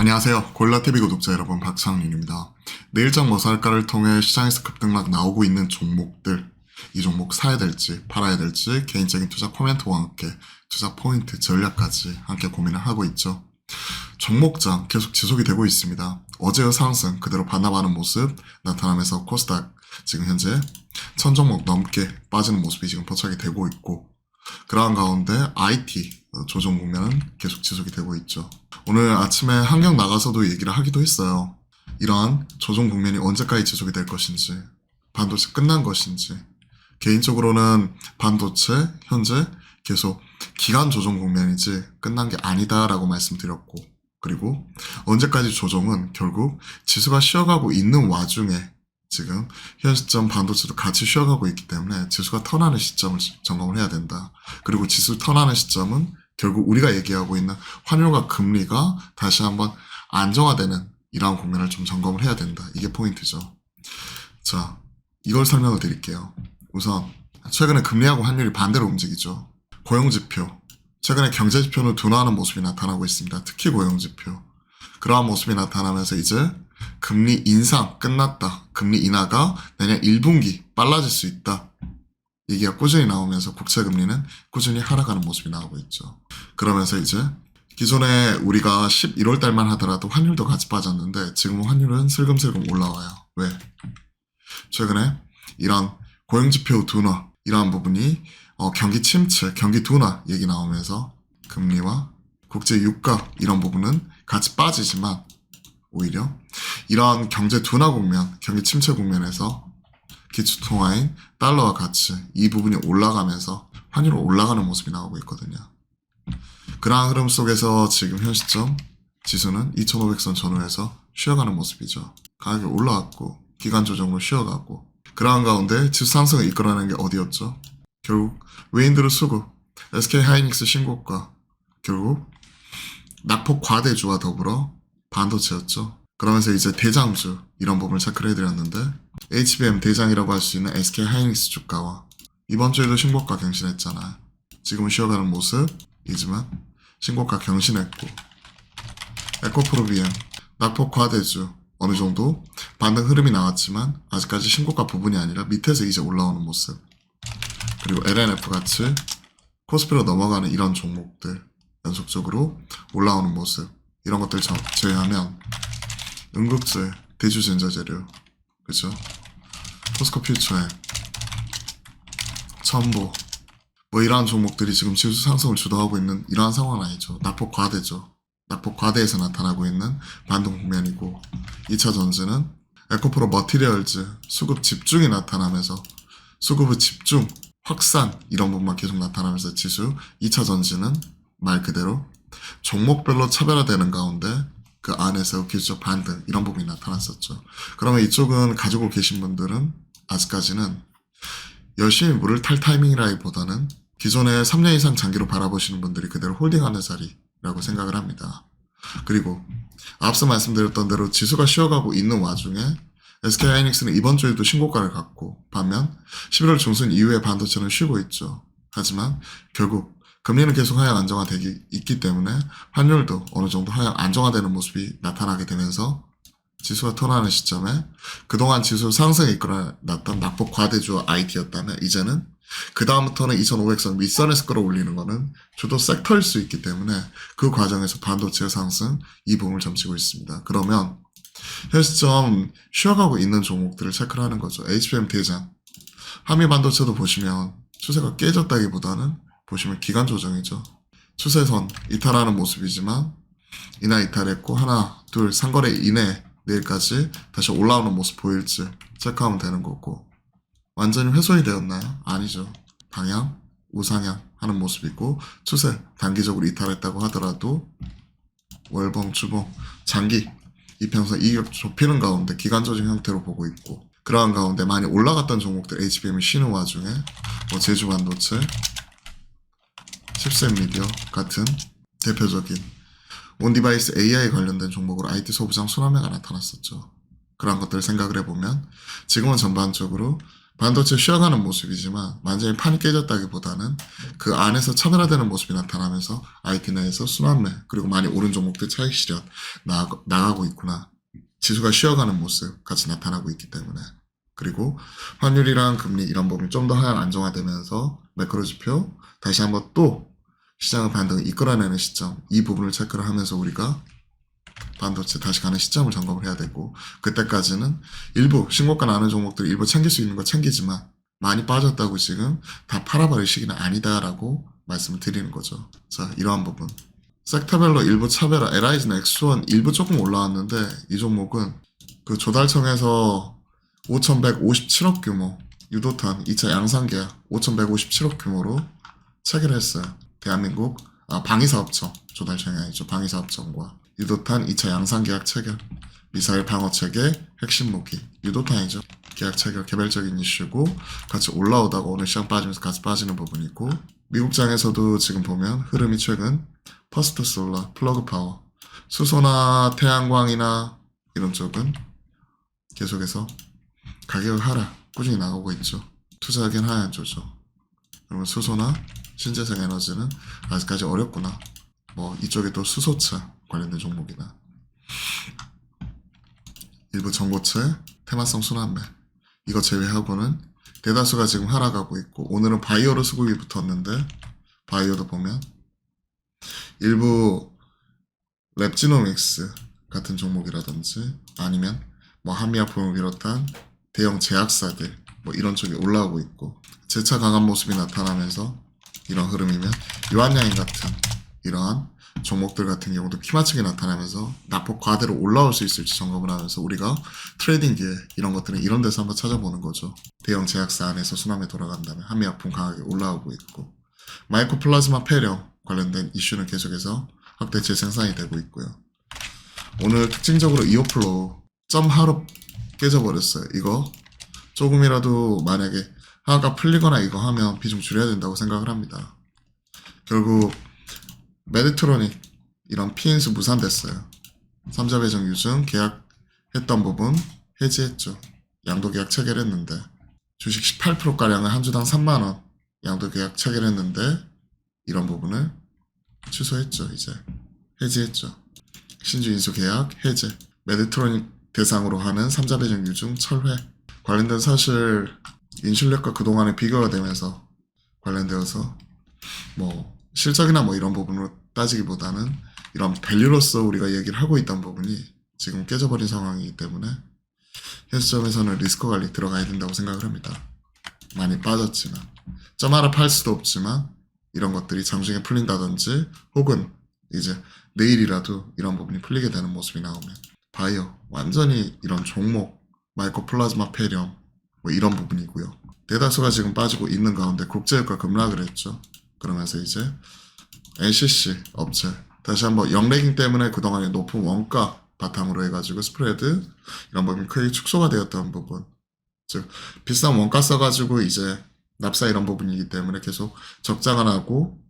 안녕하세요. 골라TV 구독자 여러분, 박창민입니다. 내일장 뭐살까를 통해 시장에서 급등락 나오고 있는 종목들, 이 종목 사야 될지 팔아야 될지 개인적인 투자 코멘트와 함께 투자 포인트 전략까지 함께 고민을 하고 있죠. 종목장 계속 지속이 되고 있습니다. 어제의 상승 그대로 반납하는 모습 나타나면서 코스닥 지금 현재 1000종목 넘게 빠지는 모습이 지금 포착이 되고 있고, 그러한 가운데 IT 조정 국면은 계속 지속이 되고 있죠. 오늘 아침에 한경 나가서도 얘기를 하기도 했어요. 이러한 조정 국면이 언제까지 지속이 될 것인지, 반도체 끝난 것인지. 개인적으로는 반도체 현재 계속 기간 조정 국면이지 끝난 게 아니다라고 말씀드렸고, 그리고 언제까지 조정은 결국 지수가 쉬어가고 있는 와중에 지금 현 시점 반도체도 같이 쉬어가고 있기 때문에 지수가 턴하는 시점을 점검을 해야 된다. 그리고 지수 턴하는 시점은 결국 우리가 얘기하고 있는 환율과 금리가 다시 한번 안정화되는 이러한 국면을 좀 점검을 해야 된다. 이게 포인트죠. 자, 이걸 설명을 드릴게요. 우선 최근에 금리하고 환율이 반대로 움직이죠. 고용지표, 최근에 경제지표는 둔화하는 모습이 나타나고 있습니다. 특히 고용지표. 그러한 모습이 나타나면서 이제 금리 인상 끝났다. 금리 인하가 내년 1분기 빨라질 수 있다. 얘기가 꾸준히 나오면서 국채금리는 꾸준히 하락하는 모습이 나오고 있죠. 그러면서 이제 기존에 우리가 11월 달만 하더라도 환율도 같이 빠졌는데 지금은 환율은 슬금슬금 올라와요. 왜? 최근에 이런 고용지표 둔화, 이러한 부분이 경기 침체, 경기 둔화 얘기 나오면서 금리와 국제 유가 이런 부분은 같이 빠지지만 오히려 이러한 경제 둔화 국면, 경기 침체 국면에서 기초통화인 달러와 가치 이 부분이 올라가면서 환율이 올라가는 모습이 나오고 있거든요. 그러한 흐름 속에서 지금 현 시점 지수는 2500선 전후에서 쉬어가는 모습이죠. 가격이 올라왔고 기간 조정으로 쉬어가고, 그러한 가운데 지수 상승을 이끌어내는 게 어디였죠? 결국 외인들의 수급, SK하이닉스 신고가, 결국 낙폭 과대주와 더불어 반도체였죠. 그러면서 이제 대장주 이런 부분을 체크를 해드렸는데 HBM 대장이라고 할 수 있는 SK하이닉스 주가와 이번 주에도 신고가 경신했잖아. 지금은 쉬어가는 모습이지만 신고가 경신했고, 에코프로비엠 낙폭 과대주 어느 정도 반등 흐름이 나왔지만 아직까지 신고가 부분이 아니라 밑에서 이제 올라오는 모습, 그리고 LNF 같이 코스피로 넘어가는 이런 종목들 연속적으로 올라오는 모습, 이런 것들 제외하면 응급제, 대주전자재료, 그죠? 포스코 퓨처엠, 첨보, 뭐 이러한 종목들이 지금 지수 상승을 주도하고 있는 이러한 상황은 아니죠. 낙폭 과대죠. 낙폭 과대에서 나타나고 있는 반등 국면이고, 2차 전지는 에코프로 머티리얼즈 수급 집중이 나타나면서 수급의 집중, 확산 이런 부분만 계속 나타나면서 지수 2차 전지는 말 그대로 종목별로 차별화되는 가운데 그 안에서 기술적 반등 이런 부분이 나타났었죠. 그러면 이쪽은 가지고 계신 분들은 아직까지는 열심히 물을 탈 타이밍이라기보다는 기존에 3년 이상 장기로 바라보시는 분들이 그대로 홀딩하는 자리라고 생각을 합니다. 그리고 앞서 말씀드렸던 대로 지수가 쉬어가고 있는 와중에 SK하이닉스는 이번 주에도 신고가를 갖고, 반면 11월 중순 이후에 반도체는 쉬고 있죠. 하지만 결국 금리는 계속 하향 안정화되기 있기 때문에 환율도 어느 정도 하향 안정화되는 모습이 나타나게 되면서 지수가 턴하는 시점에 그동안 지수 상승에 이끌어놨던 낙폭 과대주와 IT였다면 이제는 그 다음부터는 2500선 윗선에서 끌어올리는 거는 주도 섹터일 수 있기 때문에 그 과정에서 반도체의 상승 이 부분을 점치고 있습니다. 그러면 현 시점 쉬어가고 있는 종목들을 체크를 하는 거죠. HBM 대장, 한미 반도체도 보시면 추세가 깨졌다기보다는 보시면 기간 조정이죠. 추세선 이탈하는 모습이지만 이날 이탈했고 하나, 둘, 상거래 이내 내일까지 다시 올라오는 모습 보일지 체크하면 되는 거고, 완전히 훼손이 되었나요? 아니죠. 방향, 우상향 하는 모습이고, 추세 단기적으로 이탈했다고 하더라도 월봉, 주봉, 장기 이평선 이격 좁히는 가운데 기간 조정 형태로 보고 있고, 그러한 가운데 많이 올라갔던 종목들 HBM이 쉬는 와중에 뭐 제주반도체, 칩셋 미디어 같은 대표적인 온디바이스 AI 관련된 종목으로 IT 소부장 순환매가 나타났었죠. 그런 것들을 생각을 해보면 지금은 전반적으로 반도체 쉬어가는 모습이지만 완전히 판이 깨졌다기보다는 그 안에서 차별화되는 모습이 나타나면서 IT 내에서 순환매 그리고 많이 오른 종목들 차익 실현 나가고 있구나. 지수가 쉬어가는 모습 같이 나타나고 있기 때문에. 그리고 환율이랑 금리 이런 부분이 좀 더 하향 안정화되면서 매크로 지표 다시 한번 또 시장의 반등을 이끌어내는 시점, 이 부분을 체크를 하면서 우리가 반도체 다시 가는 시점을 점검을 해야 되고, 그때까지는 일부 신고가 나는 종목들 일부 챙길 수 있는 거 챙기지만 많이 빠졌다고 지금 다 팔아버릴 시기는 아니다라고 말씀을 드리는 거죠. 자, 이러한 부분. 섹터별로 일부 차별화, LIG나 엑스원 일부 조금 올라왔는데 이 종목은 그 조달청에서 5,157억 규모 유도탄 2차 양산 계약 5,157억 규모로 체결을 했어요. 대한민국 방위사업청 조달청이 아니죠. 방위사업청과 유도탄 2차 양산 계약 체결, 미사일 방어 체계, 핵심 무기, 유도탄이죠. 계약 체결 개별적인 이슈고 같이 올라오다가 오늘 시장 빠지면서 같이 빠지는 부분이고, 미국장에서도 지금 보면 흐름이 최근 퍼스트 솔라, 플러그 파워, 수소나 태양광이나 이런 쪽은 계속해서 가격 하락 꾸준히 나오고 있죠. 투자하기엔 하얀 조죠. 그러면 수소나 신재생 에너지는 아직까지 어렵구나. 뭐 이쪽에 또 수소차 관련된 종목이나 일부 전고체, 테마성 순환매 이거 제외하고는 대다수가 지금 하락하고 있고, 오늘은 바이오로 수급이 붙었는데 바이오도 보면 일부 랩지노믹스 같은 종목이라든지 아니면 뭐 한미약품을 비롯한 대형 제약사들 뭐 이런 쪽이 올라오고 있고, 재차 강한 모습이 나타나면서 이런 흐름이면 유한양인 같은 이러한 종목들 같은 경우도 키 맞추기 나타나면서 낙폭 과대로 올라올 수 있을지 점검을 하면서 우리가 트레이딩 기회 이런 것들은 이런 데서 한번 찾아보는 거죠. 대형 제약사 안에서 순환매 돌아간다면 한미약품 강하게 올라오고 있고, 마이크로 플라즈마 폐렴 관련된 이슈는 계속해서 확대 재생산이 되고 있고요. 오늘 특징적으로 이오플로우 점 하루 깨져버렸어요. 이거 조금이라도 만약에 하나가 풀리거나 이거 하면 비중 줄여야 된다고 생각을 합니다. 결국 메디트로닉 이런 피인수 무산됐어요. 3자 배정 유증 계약했던 부분 해지했죠. 양도 계약 체결했는데 주식 18%가량을 한 주당 3만원 양도 계약 체결했는데 이런 부분을 취소했죠. 이제 해지했죠. 신주 인수 계약 해제, 메디트로닉 대상으로 하는 3자 배정 유증 철회 관련된 사실 인슐렛과 그동안에 비교가 되면서 관련되어서 뭐 실적이나 뭐 이런 부분으로 따지기보다는 이런 밸류로서 우리가 얘기를 하고 있던 부분이 지금 깨져버린 상황이기 때문에 현 시점에서는 리스크 관리 들어가야 된다고 생각을 합니다. 많이 빠졌지만 점 하나 팔 수도 없지만 이런 것들이 장중에 풀린다든지 혹은 이제 내일이라도 이런 부분이 풀리게 되는 모습이 나오면 바이오 완전히 이런 종목 마이크로 플라즈마 폐렴 뭐 이런 부분이고요. 대다수가 지금 빠지고 있는 가운데 국제유가 급락을 했죠. 그러면서 이제 LCC 업체 다시 한번 영래깅 때문에 그동안의 높은 원가 바탕으로 해가지고 스프레드 이런 부분이 크게 축소가 되었던 부분, 즉 비싼 원가 써가지고 이제 납사 이런 부분이기 때문에 계속 적자가 나고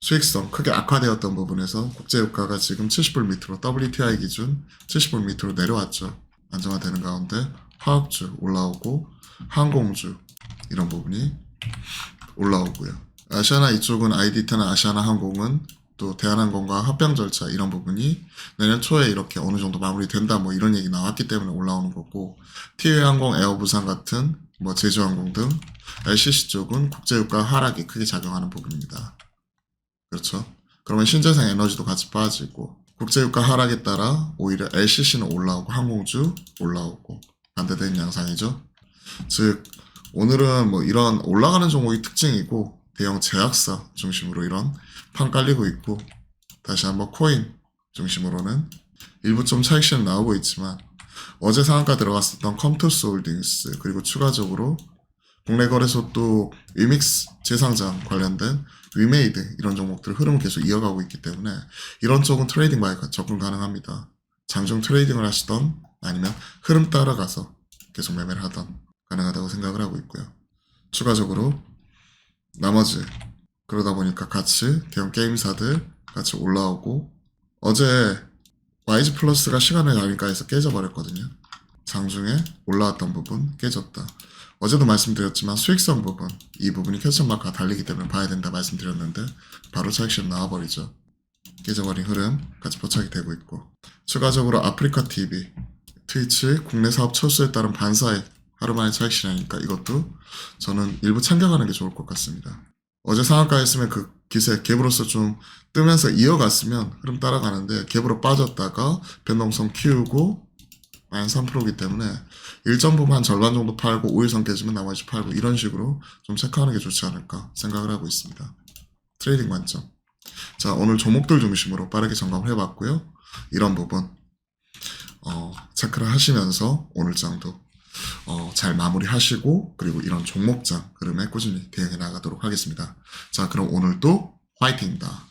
수익성 크게 악화되었던 부분에서 국제유가가 지금 70불 밑으로 WTI 기준 70불 밑으로 내려왔죠. 안정화되는 가운데 화학주 올라오고 항공주 이런 부분이 올라오고요. 아시아나 이쪽은 아이디타나 아시아나 항공은 또 대한항공과 합병 절차 이런 부분이 내년 초에 이렇게 어느 정도 마무리된다 뭐 이런 얘기 나왔기 때문에 올라오는 거고, 티웨이항공, 에어부산 같은 뭐 제주항공 등 LCC 쪽은 국제유가 하락이 크게 작용하는 부분입니다. 그렇죠. 그러면 신재생 에너지도 같이 빠지고 국제유가 하락에 따라 오히려 LCC는 올라오고 항공주 올라오고 반대되는 양상이죠. 즉 오늘은 뭐 이런 올라가는 종목이 특징이고 대형 제약사 중심으로 이런 판 깔리고 있고, 다시 한번 코인 중심으로는 일부 좀 차익 실현 나오고 있지만 어제 상한가 들어갔었던 컴투스 홀딩스 그리고 추가적으로 국내 거래소 또 위믹스 재상장 관련된 위메이드 이런 종목들 흐름을 계속 이어가고 있기 때문에 이런 쪽은 트레이딩 많이 접근 가능합니다. 장중 트레이딩을 하시던 아니면 흐름 따라가서 계속 매매를 하던 가능하다고 생각을 하고 있고요. 추가적으로 나머지 그러다 보니까 같이 대형 게임사들 같이 올라오고, 어제 YG 플러스가 시간을 가니까 해서 깨져버렸거든요. 장중에 올라왔던 부분 깨졌다. 어제도 말씀드렸지만 수익성 부분, 이 부분이 퀘스천마크가 달리기 때문에 봐야 된다 말씀드렸는데 바로 차익실험 나와버리죠. 깨져버린 흐름 같이 포착이 되고 있고, 추가적으로 아프리카 TV, 트위치 국내 사업 철수에 따른 반사익 하루 만에 차익 실현이니까 이것도 저는 일부 참견하는 게 좋을 것 같습니다. 어제 상한가였으면 그 기세 갭으로서 좀 뜨면서 이어갔으면 흐름 따라가는데 갭으로 빠졌다가 변동성 키우고 마이너스 3%이기 때문에 일정 부분 한 절반 정도 팔고 5일선 깨지면 나머지 팔고 이런 식으로 좀 체크하는 게 좋지 않을까 생각을 하고 있습니다. 트레이딩 관점. 자, 오늘 종목들 중심으로 빠르게 점검을 해봤고요. 이런 부분 체크를 하시면서 오늘 장도 잘 마무리하시고 그리고 이런 종목장 흐름에 꾸준히 대응해 나가도록 하겠습니다. 자, 그럼 오늘도 화이팅입니다.